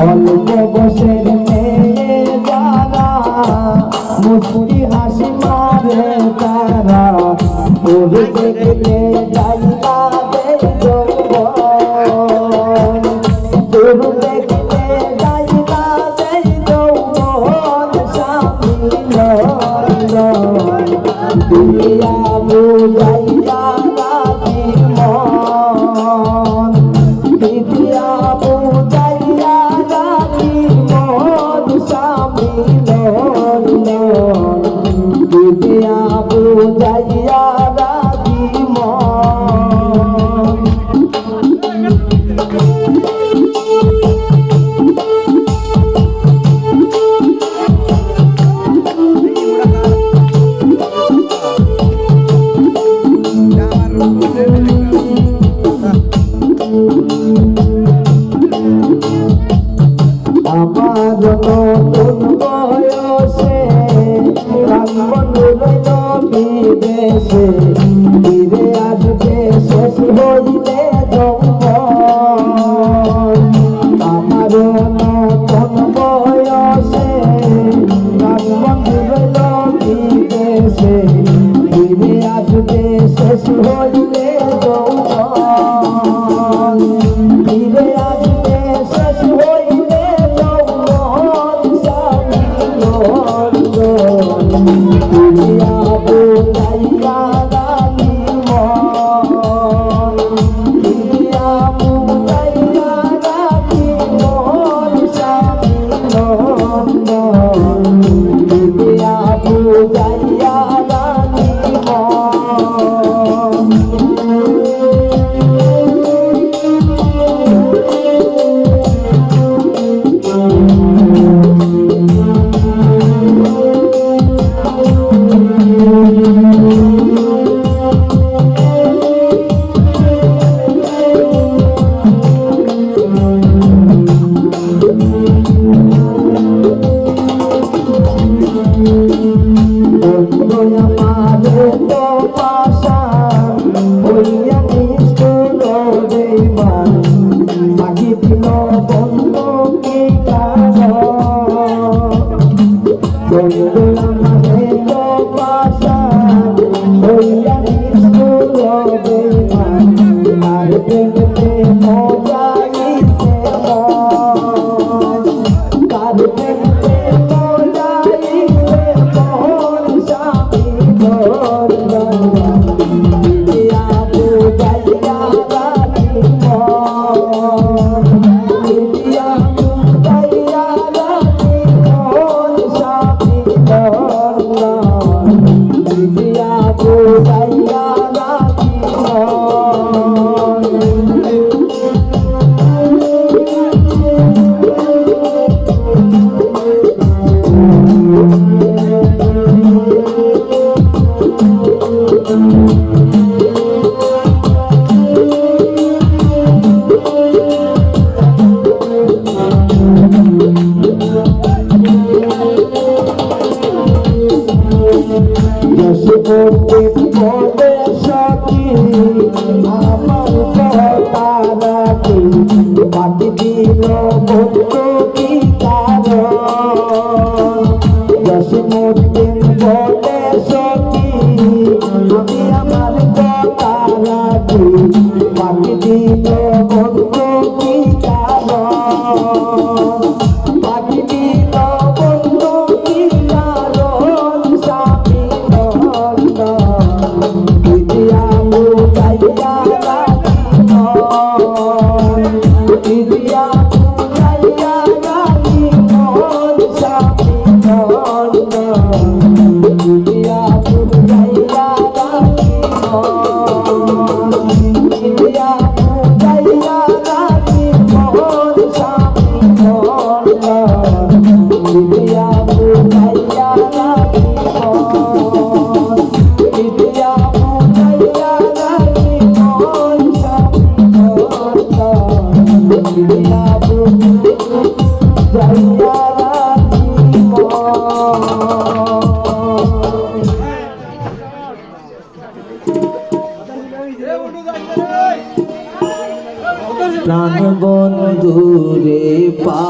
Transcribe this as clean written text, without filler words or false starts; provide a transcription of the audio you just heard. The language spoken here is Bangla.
অল্প বসের মেয়ে যারা মুস্কি হাসি মারে তারা তোর দেখলে যাইবা দে যৌবন তোর দেখলে যাইবা দে যৌবন স্বামী লন্ডন দুনিয়া বুঝাইবা রাখি মন দুনিয়া বুঝাইয়া রাখি মন স্বামী লন্ডন দুনিয়া বুঝাইয়া রাখি মন আমার নতুন বয়সে প্রাণবন্ধু রইল বিদেশে ফিরে আসবে শেষ হইলে যৌবন আমার নতুন বয়সে প্রাণবন্ধু রইল বিদেশে ফিরে আসবে শেষ হইলে যৌবন ফিরে আসবে শেষ হইলে দুনিয়া বুঝাইয়া রাখি মন দুনিয়া বুঝাইয়া রাখি মন স্বামী লন্ডন দুনিয়া বুঝাইয়া রাখি মন আমারে তো পাশান হইয়া নিষ্ঠুর বেঈমান বাকি দিল বন্ধু কি কারণ বন্ধু আমারে তো পাশান হইয়া নিষ্ঠুর বেঈমান আর দেখতে মজাইছে মন তার দেখতে মজাইছে মন স্বামী লন্ডন দুনিয়া বুঝাইয়া রাখি মন দুনিয়া বুঝাইয়া রাখি মন স্বামী লন্ডন দুনিয়া বুঝাইয়া রাখি মন বলে সখী আমার কথা রাখি বাকি দিল বন্ধু কি কারণ জসিমুদ্দিন বলে সখী আমি আমার কথা রাখি বাকি দিল বন্ধু কি কারণ বাকি দিল বন্ধু কি কারণ স্বামী লন্ডন দুনিয়া বুঝাইয়া রাখি মন দুনিয়া বুঝাইয়া রাখি মন স্বামী লন্ডন দুনিয়া বুঝাইয়া রাখি মন প্রাণ বন্ধুরে পা